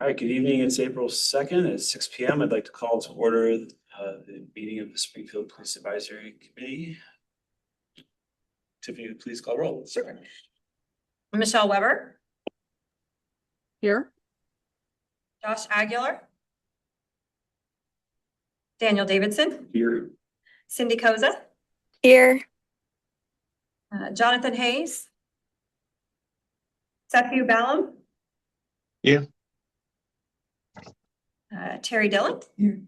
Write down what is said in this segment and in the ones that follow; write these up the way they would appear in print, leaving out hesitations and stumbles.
All right, good evening. It's April 2nd at 6 p.m. I'd like to call to order the meeting of the Springfield Police Advisory Committee. Tiffany, please call roll. Sure. Michelle Weber. Here. Josh Aguilar. Daniel Davidson. Here. Cindy Koza. Here. Jonathan Hayes. Sethu Ballum. Yeah. Terry Dillon. Here.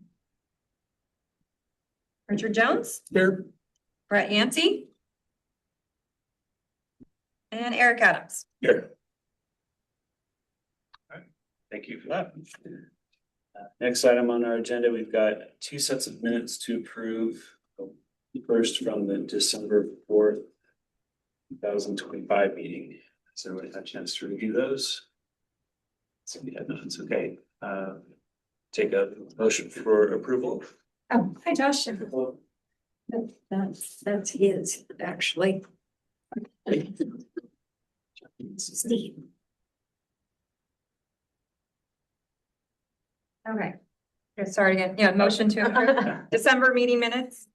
Richard Jones. Here. Brett Yancey. And Eric Adams. Here. All right, thank you for that. Next item on our agenda, we've got two sets of minutes to approve. First from the December 4th, 2025 meeting. Has everybody had a chance to review those? So we had none. It's okay. Take a motion for approval. Oh, hi, Josh. That's his, actually. Steve. Okay. Sorry again. Yeah, motion to approve December meeting minutes.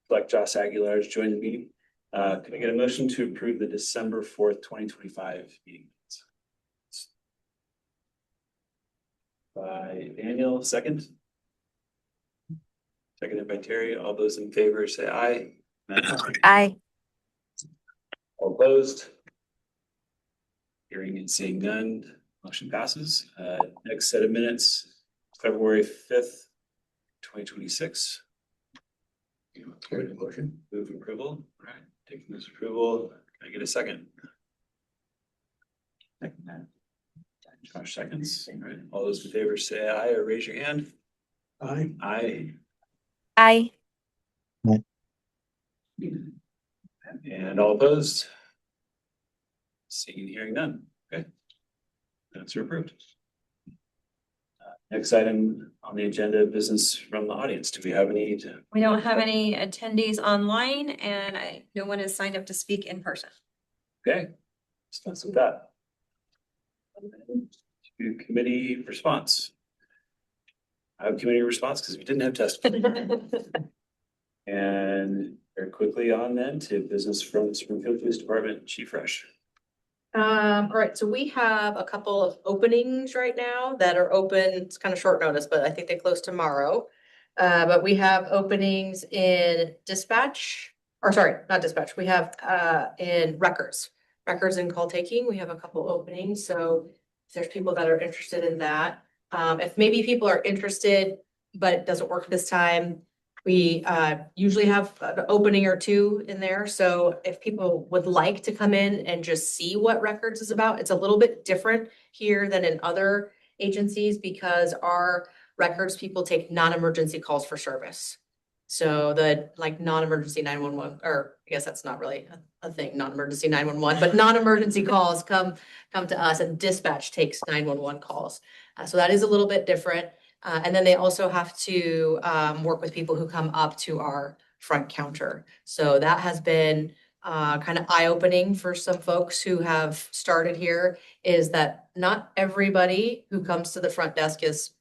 Like Josh Aguilar has joined the meeting. Can I get a motion to approve the December 4th, 2025 meeting minutes? By Daniel, second. Seconded by Terry. All those in favor say aye. Aye. All opposed? Hearing and seeing none, motion passes. Next set of minutes, February 5th, 2026. Motion. Move approval. All right, taking this approval. Can I get a second? Second. Josh seconds. All right. All those in favor say aye or raise your hand. Aye. Aye. Aye. And all opposed? Seeing and hearing none. Okay. Minutes are approved. Next item on the agenda, business from the audience. Do we have any? We don't have any attendees online and no one has signed up to speak in person. Okay. Let's with that. To committee response. I have committee response because we didn't have testimony. And very quickly on then to business from Springfield Police Department, Chief Fresh. All right, so we have a couple of openings right now that are open. It's kind of short notice, but I think they close tomorrow. But we have openings in dispatch, or sorry, not dispatch. We have in records and call taking. We have a couple openings. So if there's people that are interested in that, if maybe people are interested, but it doesn't work this time, we usually have an opening or two in there. So if people would like to come in and just see what records is about, it's a little bit different here than in other agencies because our records people take non-emergency calls for service. So the like non-emergency 911, or I guess that's not really a thing, non-emergency 911, but non-emergency calls come to us and dispatch takes 911 calls. So that is a little bit different. And then they also have to work with people who come up to our front counter. So that has been kind of eye-opening for some folks who have started here, is that not everybody who comes to the front desk is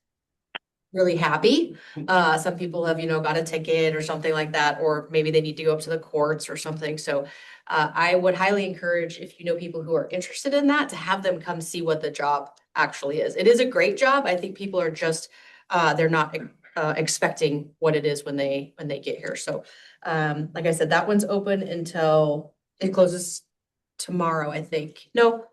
really happy. Some people have, got a ticket or something like that, or maybe they need to go up to the courts or something. So I would highly encourage, if you know people who are interested in that, to have them come see what the job actually is. It is a great job. I think people are just they're not expecting what it is when they get here. So like I said, that one's open until it closes tomorrow, I think. No,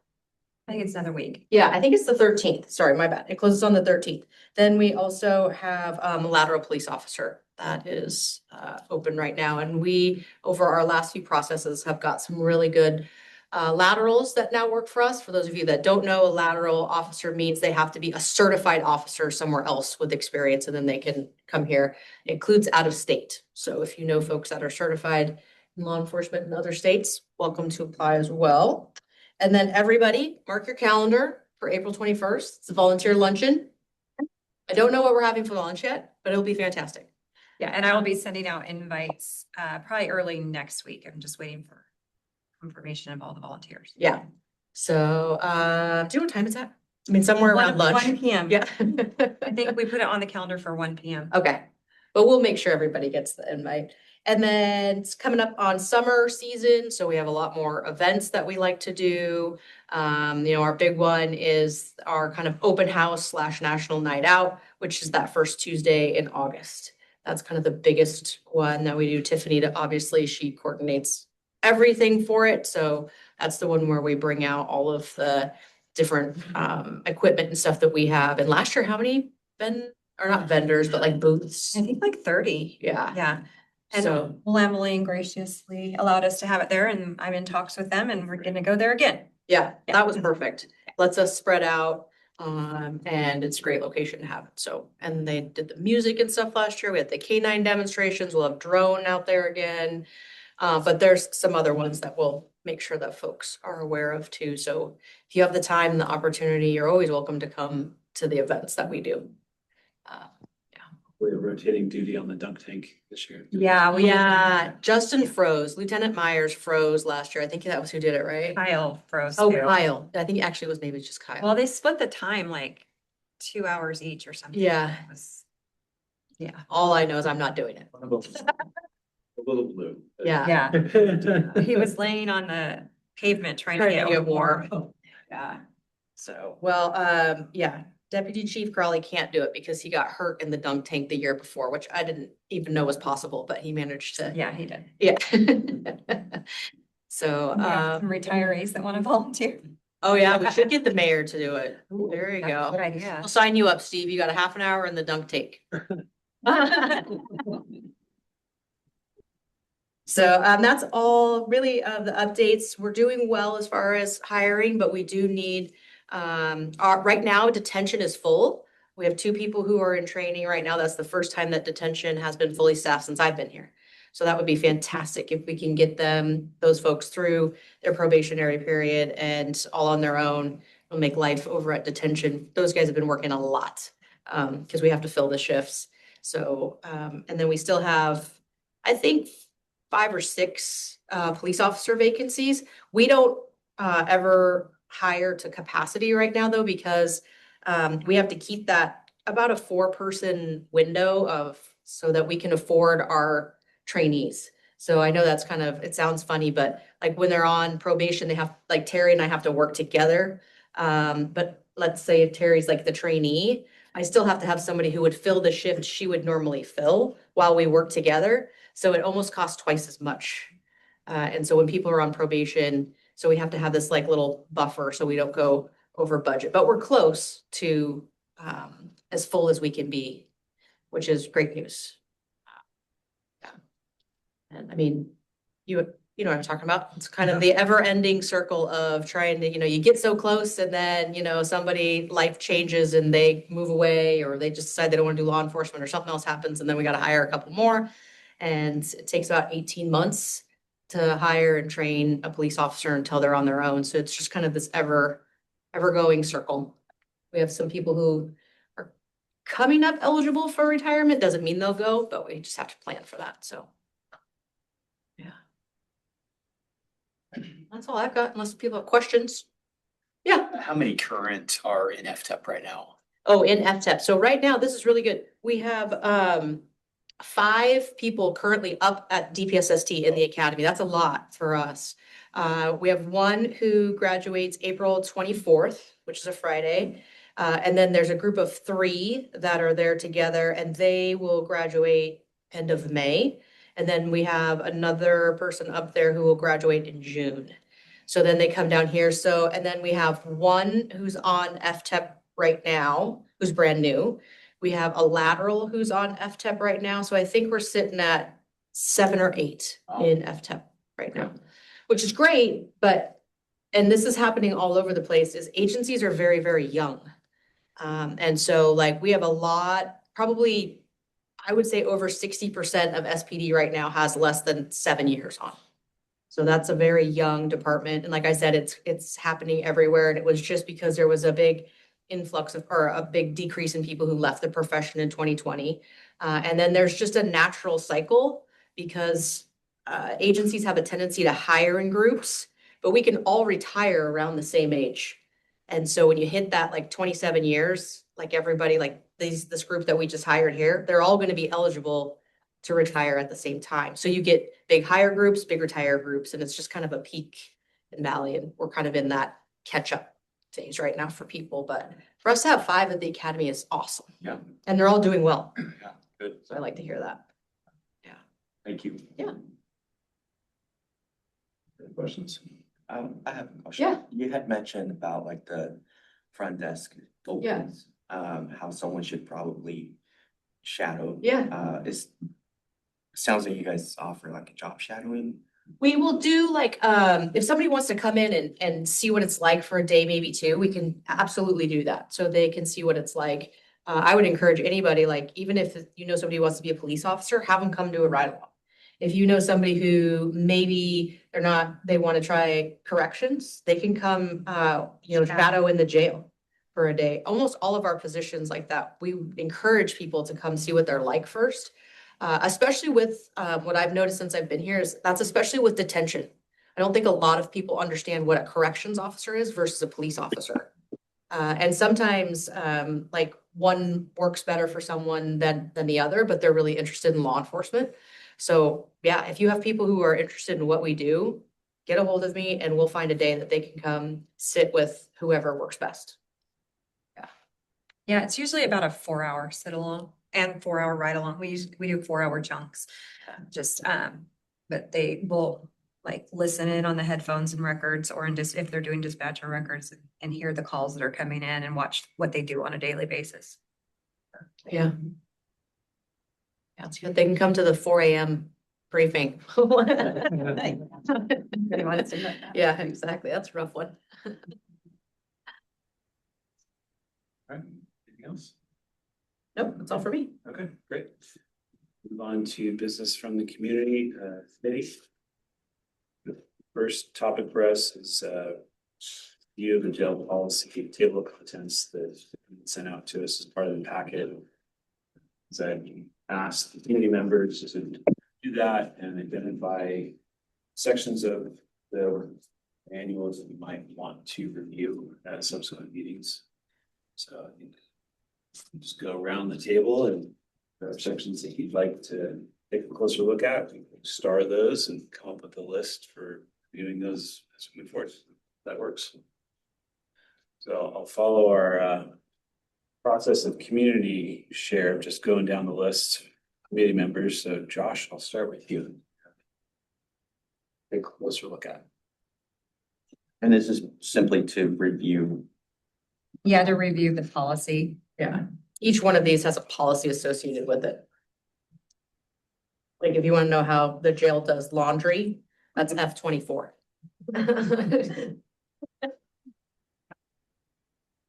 I think it's another week. yeah, I think it's the 13th. Sorry, my bad. It closes on the 13th. Then we also have a lateral police officer that is open right now. And we, over our last few processes, have got some really good laterals that now work for us. For those of you that don't know, a lateral officer means they have to be a certified officer somewhere else with experience, and then they can come here. It includes out of state. So if you know folks that are certified in law enforcement in other states, welcome to apply as well. And then everybody, mark your calendar for April 21st. It's a volunteer luncheon. I don't know what we're having for lunch yet, but it'll be fantastic. Yeah, and I will be sending out invites probably early next week. I'm just waiting for confirmation of all the volunteers. Yeah. So do you know what time it's at? I mean, somewhere around One lunch. PM. Yeah. I think we put it on the calendar for 1 PM. Okay, but we'll make sure everybody gets the invite. And then it's coming up on summer season, so we have a lot more events that we like to do. Our big one is our kind of open house / national night out, which is that first Tuesday in August. That's kind of the biggest one that we do. Tiffany, obviously, she coordinates everything for it, so that's the one where we bring out all of the different equipment and stuff that we have. And last year, how many or not vendors, but like booths? I think like 30. Yeah. Yeah. And So, Lamley graciously allowed us to have it there, and I'm in talks with them, and we're gonna go there again. yeah, Yeah. that was perfect. Lets us spread out. And it's a great location to have it. So, and they did the music and stuff last year. We had the K9 demonstrations. We'll have drone out there again. But there's some other ones that we'll make sure that folks are aware of too. So if you have the time and the opportunity, you're always welcome to come to the events that we do. We have rotating duty on the dunk tank this year. Yeah, Yeah, Justin froze. Lieutenant Myers froze last year. I think that was who did it, right? Kyle froze Oh, too. Kyle. I think actually it was maybe just Kyle. Well, they split the time like 2 hours each or something. Yeah. It was- Yeah. All I know is I'm not doing it. One of them was a little blue. Yeah. Yeah, he was laying on the pavement trying to get warm. Yeah. So, Well, yeah, Deputy Chief Crawley can't do it because he got hurt in the dunk tank the year before, which I didn't even know was possible, but he managed to. yeah, he did. Yeah. So, We have some retirees that want to volunteer. oh yeah, we should get the mayor to do it. There you That's a good go. idea. I'll sign you up, Steve. You got a half an hour in the dunk tank. So that's all really of the updates. We're doing well as far as hiring, but we do need, right now detention is full. We have 2 people who are in training right now. That's the first time that detention has been fully staffed since I've been here. So that would be fantastic if we can get those folks through their probationary period and all on their own. It'll make life over at detention. Those guys have been working a lot because we have to fill the shifts. So, and then we still have, I think, 5 or 6 police officer vacancies. We don't ever hire to capacity right now though, because we have to keep that about a 4-person window so that we can afford our trainees. So I know that's it sounds funny, but like when they're on probation, they have, like Terry and I have to work together. But let's say if Terry's like the trainee, I still have to have somebody who would fill the shift she would normally fill while we work together. So it almost costs twice as much. And so when people are on probation, so we have to have this like little buffer so we don't go over budget, but we're close to as full as we can be, which is great news. Yeah. And I mean, you know what I'm talking about? It's kind of the ever-ending circle of trying to, you get so close and then, somebody life changes and they move away, or they just decide they don't want to do law enforcement or something else happens. And then we got to hire a couple more. And it takes about 18 months to hire and train a police officer until they're on their own. So it's just kind of this ever-going circle. We have some people who are coming up eligible for retirement. Doesn't mean they'll go, but we just have to plan for that. So, yeah. That's all I've got, unless people have questions. Yeah. How many current are in FTEP right now? Oh, in FTEP. So right now, this is really good. We have 5 people currently up at DPSST in the academy. That's a lot for us. We have 1 who graduates April 24th, which is a Friday. And then there's a group of 3 that are there together, and they will graduate end of May. And then we have another person up there who will graduate in June. So then they come down here. So, and then we have 1 who's on FTEP right now, who's brand new. We have a lateral who's on FTEP right now. So I think we're sitting at 7 or 8 in FTEP right now, which is great. And this is happening all over the place, is agencies are very, very young. And so like we have a lot, probably, I would say over 60% of SPD right now has less than 7 years on. So that's a very young department. And like I said, it's happening everywhere. And it was just because there was a big influx or a big decrease in people who left the profession in 2020. And then there's just a natural cycle because agencies have a tendency to hire in groups, but we can all retire around the same age. And so when you hit that like 27 years, like everybody, like this group that we just hired here, they're all gonna be eligible to retire at the same time. So you get big hire groups, big retire groups, and it's just kind of a peak and valley, and we're kind of in that catch-up phase right now for people. But for us to have 5 at the academy is awesome. Yeah. And they're all doing well. Yeah, good. So I like to hear that. Thank you. Yeah. Any questions? I have a question. Yeah. You had mentioned about like the front desk opens, how someone should probably shadow. Yeah. Sounds like you guys offer like a job shadowing. We will do like, if somebody wants to come in and see what it's like for a day, maybe 2, we can absolutely do that. So they can see what it's like. I would encourage anybody, like, even if you know somebody who wants to be a police officer, have them come do a ride along. If you know somebody who maybe they want to try corrections, they can come, shadow in the jail for a day. Almost all of our positions like that, we encourage people to come see what they're like first. Especially with, what I've noticed since I've been here is that's especially with detention. I don't think a lot of people understand what a corrections officer is versus a police officer. And sometimes, like one works better for someone than the other, but they're really interested in law enforcement. So yeah, if you have people who are interested in what we do, get a hold of me and we'll find a day that they can come sit with whoever works best. Yeah, it's usually about a 4-hour sit along and 4-hour ride along. We do 4-hour chunks. But they will like listen in on the headphones and records, or if they're doing dispatcher records, and hear the calls that are coming in and watch what they do on a daily basis. Yeah. That's good. They can come to the 4 a.m. briefing. Yeah, exactly. That's a rough one. All right, anything else? Nope, that's all for me. Okay, great. Move on to business from the community, committee. The first topic for us is, view of the jail policy table of contents that sent out to us as part of the packet. As I asked the community members to do that and identify sections of the manuals that you might want to review at subsequent meetings. So I think just go around the table, and there are sections that you'd like to take a closer look at. We can star those and come up with a list for viewing those as we move forward. That works. So I'll follow our process of community share, just going down the list, committee members. So Josh, I'll start with you. Take a closer look at. And this is simply to review. Yeah, to review the policy. Yeah. Each one of these has a policy associated with it. Like if you want to know how the jail does laundry, that's F-24.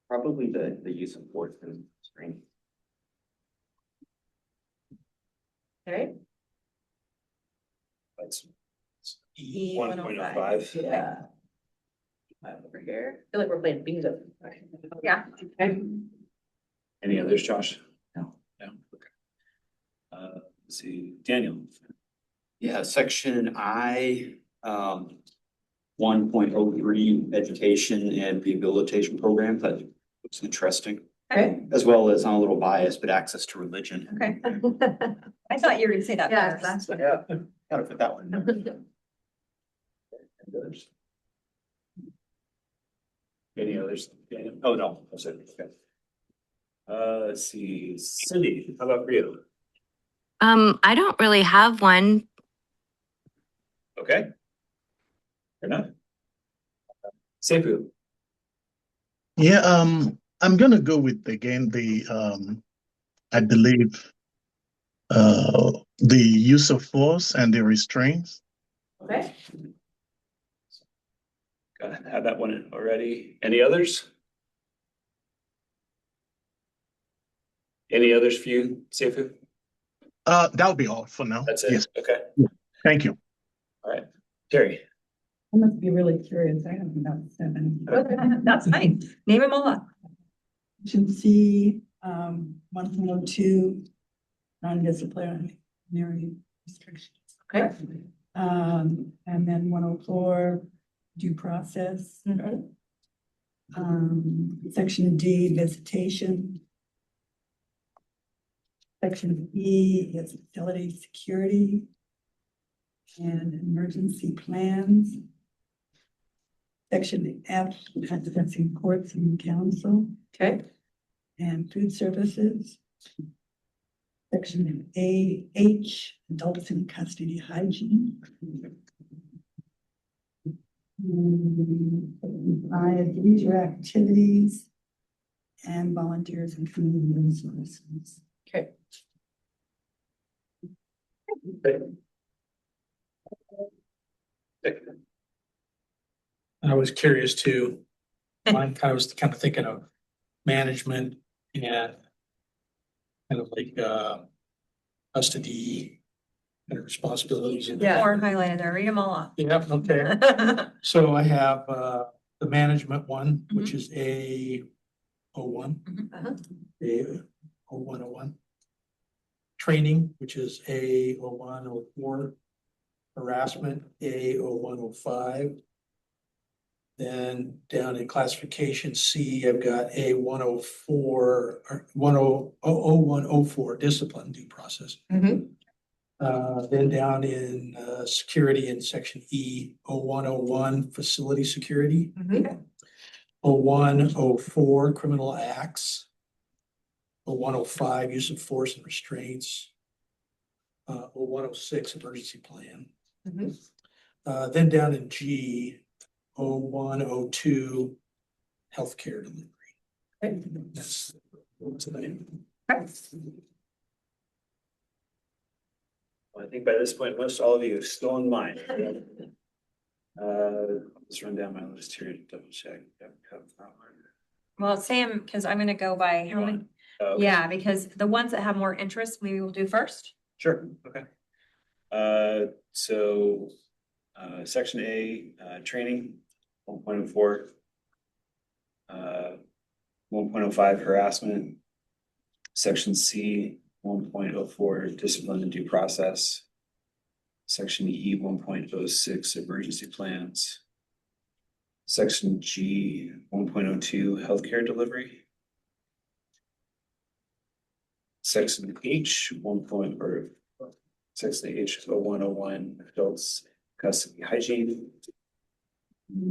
Probably the use of force and strength. Okay. That's E 1.05. Yeah. Over here. I feel like we're playing bingo. Yeah. Okay. Any others, Josh? No. No. Okay. Let's see, Daniel. Yeah, section I, 1.03 education and rehabilitation programs. That looks interesting. Okay. As well as, I'm a little biased, but access to religion. Okay. I thought you were gonna say that Yeah, first. that's what. Yeah, gotta put that one. Any others? Daniel? Oh, no. That's it. Okay. Let's see, Cindy, how about for you? I don't really have one. Okay. Fair enough. Sefu. Yeah, I'm gonna go with again I believe the use of force and the restraints. Okay. Got to have that one already. Any others? Any others for you, Sefu? That'll be all for now. That's it? Yes, Okay, thank you. all right. Terry. I must be really curious. I have about 7. That's fine. Name them all up. Should see 1.02 non-disciplinary restrictions. Okay. And then 104 due process. Section D, visitation. Section E is facility security and emergency plans. Section F, accessing courts and council Okay, and food services. Section H, adults in custody hygiene. I, leisure activities and volunteers and community resources. okay. I was curious too. I was kind of thinking of management and kind of like custody and responsibilities. Yeah. Or highlighted there, read them all off. Yep, okay. So I have the management one, which is A01, Uh-huh. A0101. Training, which is A0104. Harassment, A0105. Then down in classification C, I've got A104 or 0104, discipline due process. Mhm. Then down in security in section E, 0101, facility security. Mhm. 0104, criminal acts. 0105, use of force and restraints. 0106, emergency plan. Mhm. Then down in G, 0102, healthcare delivery. Okay. That's what's the name. Well, I think by this point, most all of you have stolen mine. Let's run down my list here to double check. Well, Sam, because I'm gonna go by how many, Oh, okay. yeah, because the ones that have more interest, we will do first. Sure, okay. Section A, training, 1.04. 1.05 harassment. Section C, 1.04 discipline and due process. Section E, 1.06 emergency plans. Section G, 1.02 healthcare delivery. Section H, Section H, 0101 adults custody hygiene.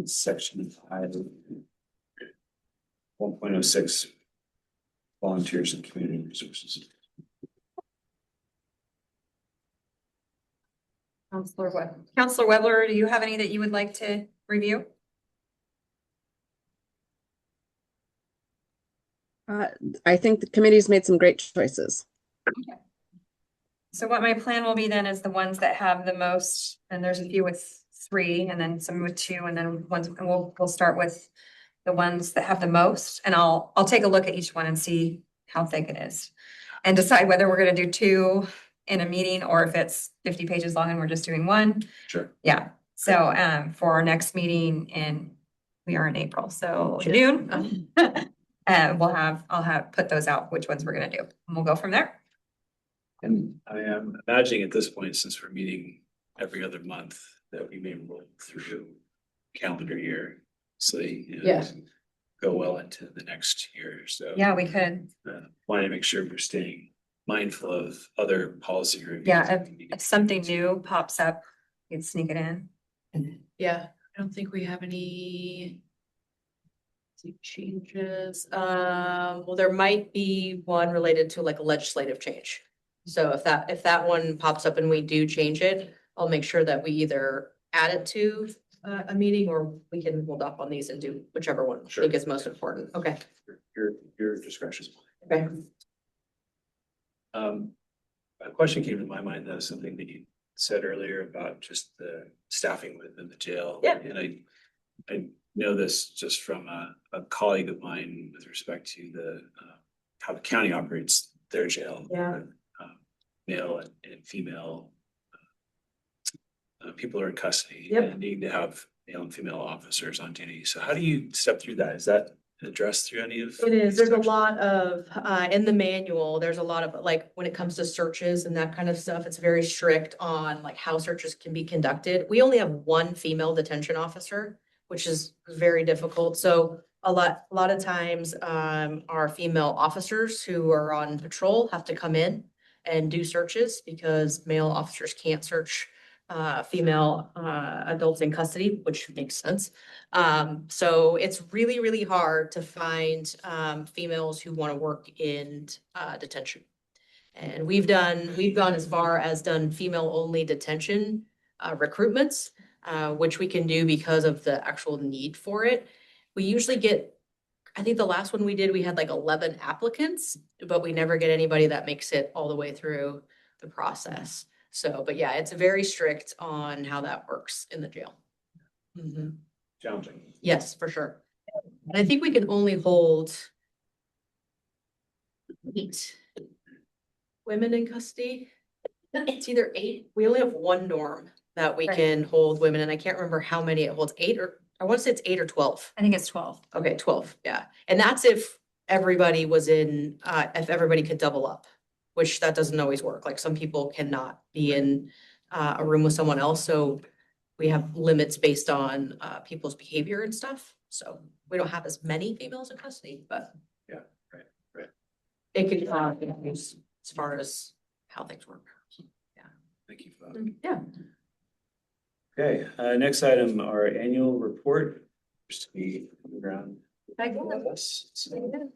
Section I, 1.06 volunteers and community resources. Counselor Weber, do you have any that you would like to review? I think the committee's made some great choices. So what my plan will be then is the ones that have the most, and there's a few with 3 and then some with 2 and then ones, and we'll start with the ones that have the most, and I'll take a look at each one and see how thick it is. And decide whether we're gonna do 2 in a meeting or if it's 50 pages long and we're just doing 1. Sure. Yeah, so for our next meeting we are in April, so June. I'll put those out, which ones we're gonna do, and we'll go from there. And I am imagining at this point, since we're meeting every other month, that we may roll through calendar year. So, Yeah. go well into the next year, so. Yeah, we could. Want to make sure we're staying mindful of other policy reviews. Yeah, if something new pops up, you can sneak it in. Yeah, I don't think we have any changes. Well, there might be one related to like a legislative change. So if that one pops up and we do change it, I'll make sure that we either add it to a meeting or we can hold off on these and do whichever one I Sure. think is most important. Okay. Your discretion. Okay. A question came to my mind though, something that you said earlier about just the staffing within the jail. Yeah. And I know this just from a colleague of mine with respect to how the county operates their jail. Yeah. Male and female people are in custody. Yep. And need to have male and female officers on duty. So how do you step through that? Is that addressed through any of? It is, these there's a sections? lot of, in the manual, there's a lot of, like, when it comes to searches and that kind of stuff, it's very strict on like how searches can be conducted. We only have 1 female detention officer, which is very difficult. So a lot of times, our female officers who are on patrol have to come in and do searches because male officers can't search female adults in custody, which makes sense. So it's really, really hard to find females who want to work in detention. And we've gone as far as done female-only detention recruitments, which we can do because of the actual need for it. We usually get, I think the last one we did, we had like 11 applicants, but we never get anybody that makes it all the way through the process. So, but yeah, it's very strict on how that works in the jail. Mhm. Challenging. Yes, for sure. And I think we can only hold 8 women in custody. It's either 8, we only have 1 dorm that we Right. can hold women, and I can't remember how many it holds, 8 or, I want to say it's 8 or 12. I think it's 12. Okay, 12, yeah. And that's if everybody was in, if everybody could double up, which that doesn't always work. Like some people cannot be in a room with someone else, so we have limits based on people's behavior and stuff. So we don't have as many females in custody, but Yeah, right. it could use as far as how things work. Thank you for that. Yeah. Okay, next item, our annual report. Just to be on the ground. I get with it. us, so.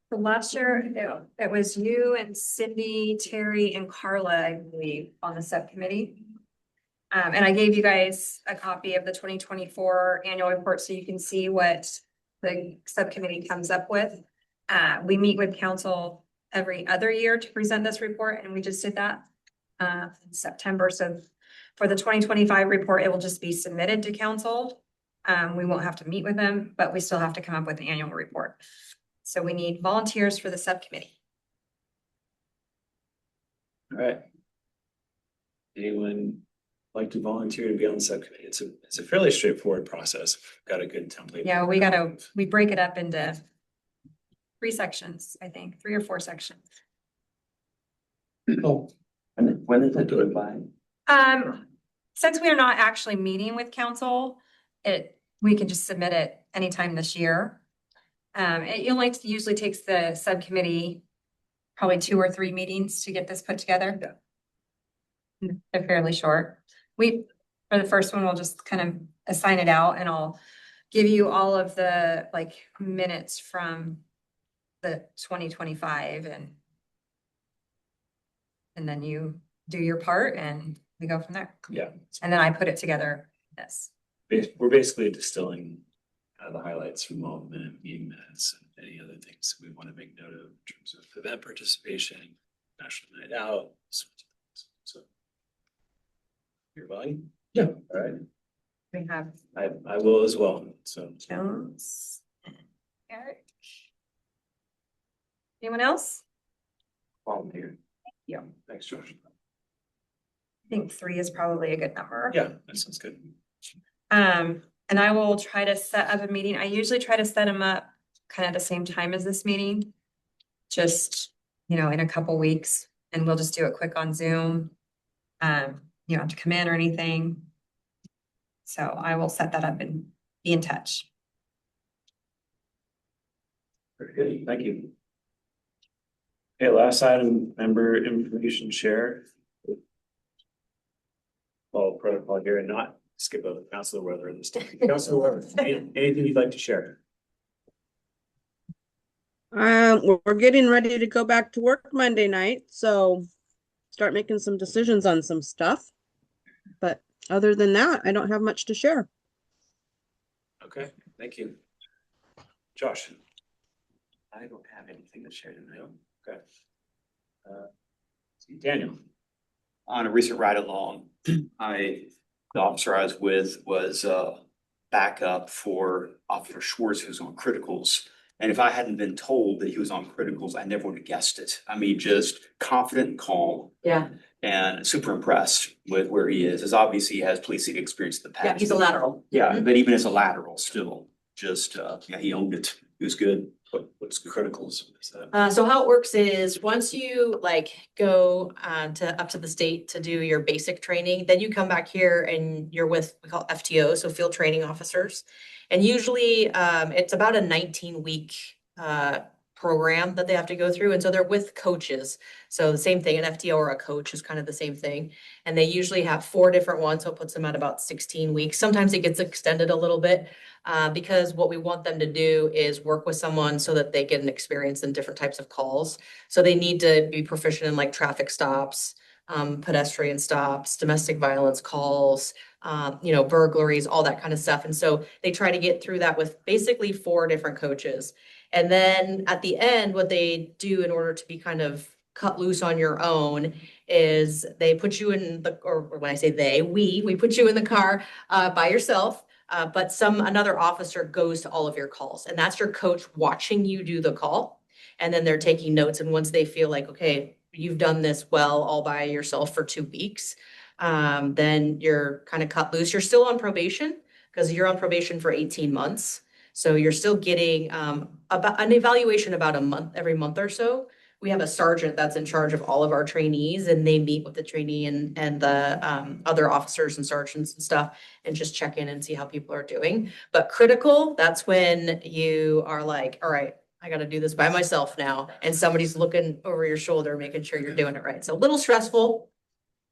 So last year, it was you and Cindy, Terry, and Carla, I believe, on the subcommittee. And I gave you guys a copy of the 2024 annual report so you can see what the subcommittee comes up with. We meet with council every other year to present this report, and we just did that in September. So for the 2025 report, it will just be submitted to council. We won't have to meet with them, but we still have to come up with an annual report. So we need volunteers for the subcommittee. All right. Anyone like to volunteer to be on the subcommittee? It's a fairly straightforward process. We've got a good template. Yeah, we break it up into 3 sections, I think, 3 or 4 sections. Oh, When is it due by? Since we are not actually meeting with council, we can just submit it anytime this year. It only usually takes the subcommittee probably 2 or 3 meetings to get this put together. They're fairly short. For the first one, we'll just kind of assign it out, and I'll give you all of the minutes from the 2025, and then you do your part and we go from there. Yeah. And then I put it together. Yes. We're basically distilling the highlights from all the meeting minutes and any other things we want to make note of in terms of event participation, National Night Out, sorts of things. So you're fine? Yeah. All right. We have I will as well. So Jones and Eric. Anyone else? volunteer. Yeah. Thanks, Josh. I think 3 is probably a good number. Yeah, that sounds good. And I will try to set up a meeting. I usually try to set them up kind of the same time as this meeting. Just, in a couple weeks, and we'll just do it quick on Zoom. You don't have to come in or anything. So I will set that up and be in touch. Very good. Thank you. Okay, last item, member information share. Follow protocol here and not skip over Councilor Weather this time. Councilor Weather, anything you'd like to share? We're getting ready to go back to work Monday night, so start making some decisions on some stuff. But other than that, I don't have much to share. Okay, thank you. Josh? I don't have anything to share tonight. Okay. Daniel? On a recent ride along, the officer I was with was backup for Officer Schwartz, who's on criticals. And if I hadn't been told that he was on criticals, I never would have guessed it. I mean, just confident and calm. Yeah. And super impressed with where he is. As obviously he has policing experience in the past. Yeah, he's a lateral. Yeah, but even as a lateral, still just, he owned it. Who's good? What's criticals? Is that? So how it works is once you like go up to the state to do your basic training, then you come back here and you're with, we call it FTO, so field training officers. And usually it's about a 19-week program that they have to go through. And so they're with coaches. So the same thing, an FTO or a coach is kind of the same thing. And they usually have 4 different ones. So it puts them at about 16 weeks. Sometimes it gets extended a little bit. Because what we want them to do is work with someone so that they get an experience in different types of calls. So they need to be proficient in like traffic stops, pedestrian stops, domestic violence calls, burglaries, all that kind of stuff. And so they try to get through that with basically 4 different coaches. And then at the end, what they do in order to be kind of cut loose on your own is they put you in the, or when I say they, we put you in the car by yourself. But another officer goes to all of your calls, and that's your coach watching you do the call. And then they're taking notes. And once they feel like, okay, you've done this well all by yourself for 2 weeks, then you're kind of cut loose. You're still on probation because you're on probation for 18 months. So you're still getting about an evaluation about a month, every month or so. We have a sergeant that's in charge of all of our trainees, and they meet with the trainee and the other officers and sergeants and stuff and just check in and see how people are doing. But critical, that's when you are like, all right, I got to do this by myself now. And somebody's looking over your shoulder, making sure you're doing it right. So a little stressful.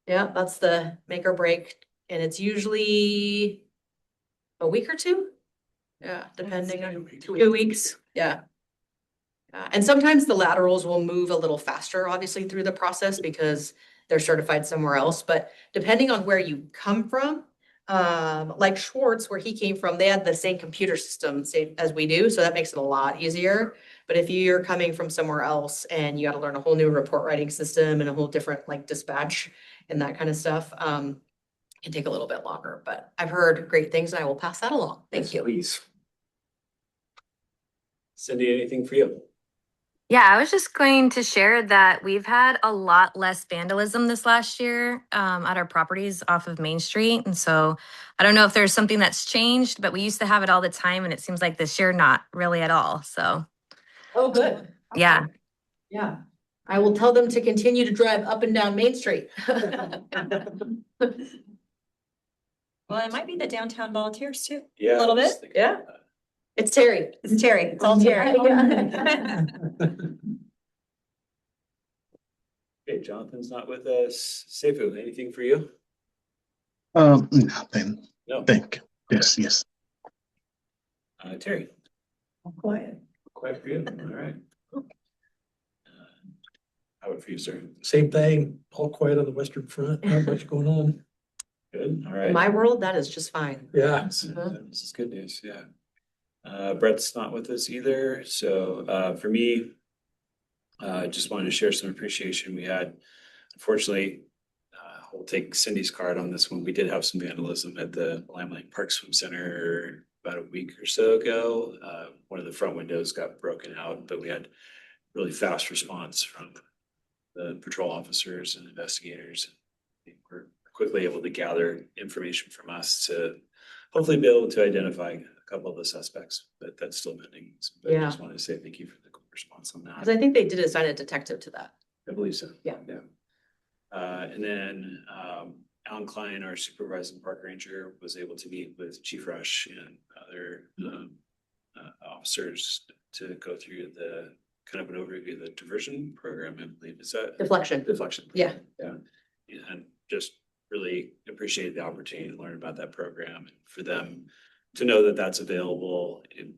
Yeah, that's the make or break. And it's usually a week or 2. Yeah, depending on 2 weeks. Yeah. And sometimes the laterals will move a little faster, obviously, through the process because they're certified somewhere else. But depending on where you come from, like Schwartz, where he came from, they had the same computer system as we do. So that makes it a lot easier. But if you're coming from somewhere else and you got to learn a whole new report writing system and a whole different like dispatch and that kind of stuff, it can take a little bit longer. But I've heard great things and I will pass that along. Thank you. Please. Cindy, anything for you? Yeah, I was just going to share that we've had a lot less vandalism this last year at our properties off of Main Street. And so I don't know if there's something that's changed, but we used to have it all the time. And it seems like this year, not really at all. So. Oh, good. Yeah. Yeah. I will tell them to continue to drive up and down Main Street. Well, it might be the downtown volunteers too. Yeah. A little bit. Yeah. It's Terry. It's Terry. It's all Terry. Okay, Jonathan's not with us. Seifu, anything for you? Nothing. No. Thank you. Yes. Terry, Quiet. quiet for you. All right. How about for you, sir? Same thing, all quiet on the Western Front, not much going on. Good. All In right. my world, that is just fine. Yeah. This is good news. Yeah. Brett's not with us either. So for me, just wanted to share some appreciation we had. Unfortunately, we'll take Cindy's card on this one. We did have some vandalism at the Lime Lake Park Swim Center about a week or so ago. One of the front windows got broken out, but we had really fast response from the patrol officers and investigators. They were quickly able to gather information from us to hopefully be able to identify a couple of the suspects, but that's still pending. But I just wanted to say thank you for the quick response on that. Because I think they did assign a detective to that. I believe so. Yeah. And then Alan Klein, our supervising park ranger, was able to meet with Chief Rush and other officers to go through the kind of an overview of the diversion program, I believe. Is that Deflection. deflection? Yeah. Yeah. And just really appreciate the opportunity to learn about that program and for them to know that that's available and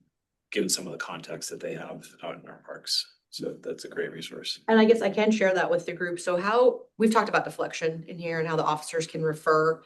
given some of the context that they have out in our parks. So that's a great resource. And I guess I can share that with the group. So how we've talked about deflection in here and how the officers can refer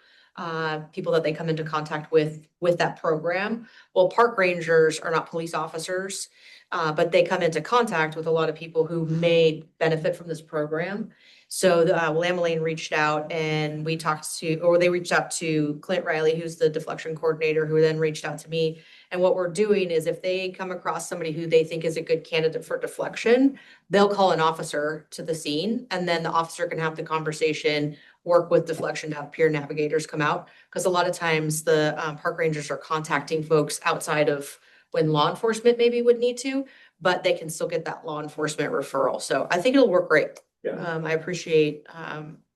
people that they come into contact with that program. Well, park rangers are not police officers, but they come into contact with a lot of people who may benefit from this program. So William Lane reached out and they reached out to Clint Riley, who's the deflection coordinator, who then reached out to me. And what we're doing is if they come across somebody who they think is a good candidate for deflection, they'll call an officer to the scene and then the officer can have the conversation, work with deflection to have peer navigators come out. Because a lot of times the park rangers are contacting folks outside of when law enforcement maybe would need to, but they can still get that law enforcement referral. So I think it'll work great. Yeah. I appreciate,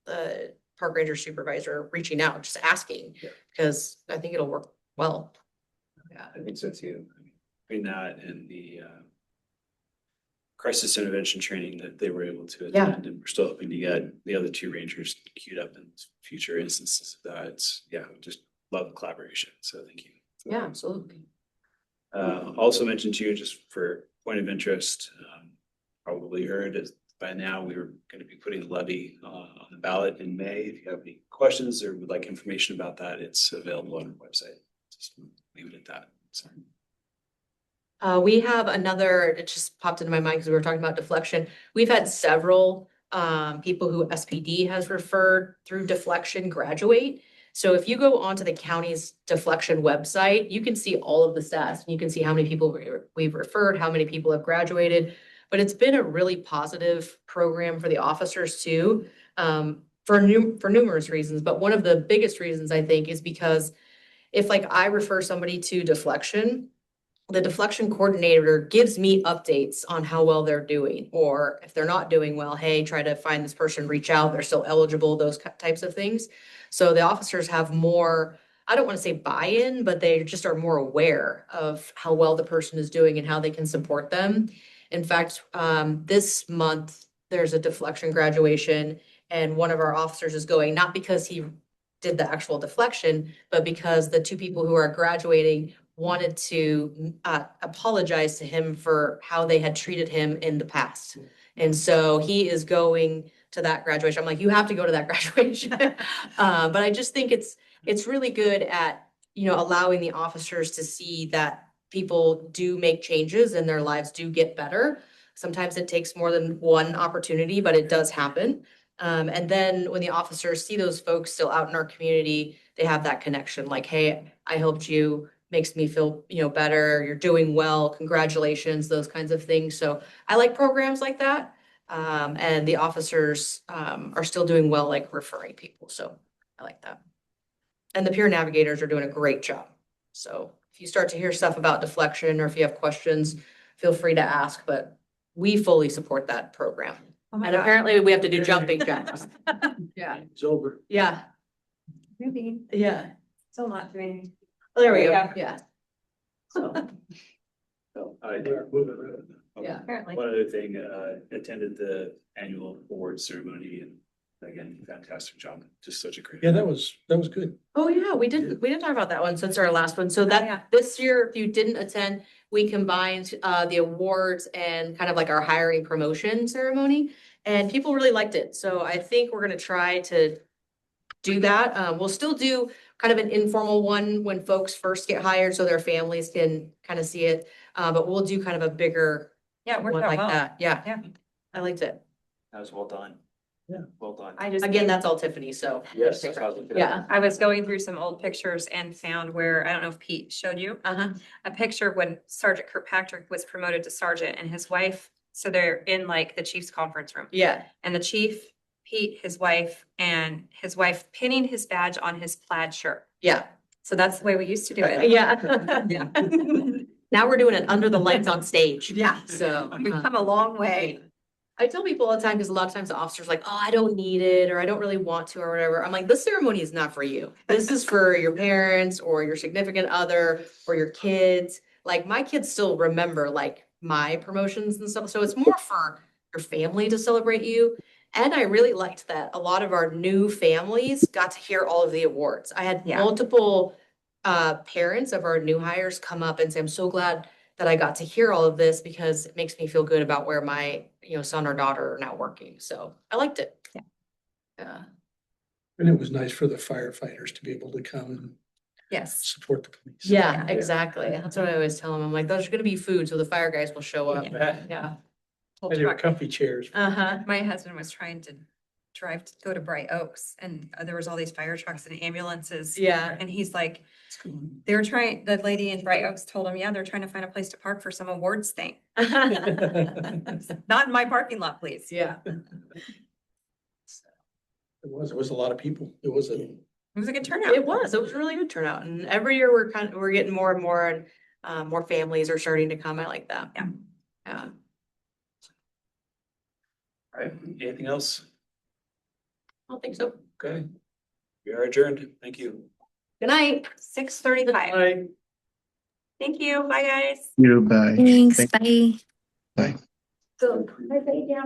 the park ranger supervisor reaching out, just asking, Yeah. because I think it'll work well. Yeah, I think so too. I mean, between that and the crisis intervention training that they were able to Yeah. attend, and we're still hoping to get the other two rangers queued up in future instances of that. It's, yeah, just love the collaboration. So thank you. Yeah, absolutely. Also mentioned to you, just for point of interest, probably heard is by now we were going to be putting the levy on the ballot in May. If you have any questions or would like information about that, it's available on our website. Just leave it at that. So. We have another, it just popped into my mind because we were talking about deflection. We've had several people who SPD has referred through deflection graduate. So if you go onto the county's deflection website, you can see all of the stats. And you can see how many people we've referred, how many people have graduated. But it's been a really positive program for the officers too, for numerous reasons. But one of the biggest reasons I think is because if like I refer somebody to deflection, the deflection coordinator gives me updates on how well they're doing, or if they're not doing well, hey, try to find this person, reach out, they're still eligible, those types of things. So the officers have more, I don't want to say buy-in, but they just are more aware of how well the person is doing and how they can support them. In fact, this month, there's a deflection graduation, and one of our officers is going, not because he did the actual deflection, but because the two people who are graduating wanted to apologize to him for how they had treated him in the past. And so he is going to that graduation. I'm like, you have to go to that graduation. But I just think it's really good at, allowing the officers to see that people do make changes and their lives do get better. Sometimes it takes more than one opportunity, but it does happen. And then when the officers see those folks still out in our community, they have that connection like, hey, I helped you, makes me feel, better. You're doing well. Congratulations, those kinds of things. So I like programs like that. And the officers are still doing well, like referring people. So I like that. And the peer navigators are doing a great job. So if you start to hear stuff about deflection or if you have questions, feel free to ask, but we fully support that program. Oh my And gosh. apparently we have to do jumping jacks. Yeah, It's over. yeah, Maybe yeah. still not doing. There we go. Yeah. Yeah. So, So I yeah. Apparently. One other thing, attended the annual award ceremony, and again, fantastic job. Just such a great. Yeah, that was good. Oh, yeah, we didn't talk about that one since our last one. So yeah. that this year, if you didn't attend, we combined the awards and kind of like our hiring promotion ceremony, and people really liked it. So I think we're gonna try to do that. We'll still do kind of an informal one when folks first get hired so their families can kind of see it. But we'll do kind of a bigger Yeah, it worked one out like well. that. Yeah. Yeah. I liked it. That was well done. Yeah. Well done. I just Again, that's all Tiffany, so. Yes. Yeah. I was going through some old pictures and found where, I don't know if Pete showed you, Uh-huh. a picture when Sergeant Kirkpatrick was promoted to sergeant and his wife, so they're in like the chief's conference room. Yeah. And the chief, Pete, his wife, and his wife pinning his badge on his plaid shirt. Yeah. So that's the way we used to do it. Yeah. Yeah. Now we're doing it under the lights on stage. Yeah. So. We've come a long way. I tell people all the time, because a lot of times the officer's like, oh, I don't need it, or I don't really want to, or whatever. I'm like, this ceremony is not for you. This is for your parents or your significant other or your kids. Like my kids still remember like my promotions and stuff. So it's more for your family to celebrate you. And I really liked that a lot of our new families got to hear all of the awards. I had Yeah. multiple parents of our new hires come up and say, I'm so glad that I got to hear all of this because it makes me feel good about where my, son or daughter are now working. So I liked it. Yeah. Yeah. And it was nice for the firefighters to be able to come and Yes. support the police. Yeah, exactly. That's what I always tell them. I'm like, there's gonna be food, so the fire guys will show up. Yeah. Whole And they were truck. comfy chairs. Uh-huh. My husband was trying to drive to go to Bright Oaks, and there was all these fire trucks and ambulances. Yeah. And he's like, the lady in Bright Oaks told him, yeah, they're trying to find a place to park for some awards thing. Not in my parking lot, please. Yeah. It was a lot of people. It was a, It was a good turnout. It was a really good turnout. And every year we're getting more and more. And More families are starting to come. I like that. Yeah. Yeah. All right, anything else? I don't think so. Okay. We are adjourned. Thank you. Good night. 6:35. Bye. Thank you. Bye, guys. You, bye. Thanks. Thank- Bye. Bye. So I lay down.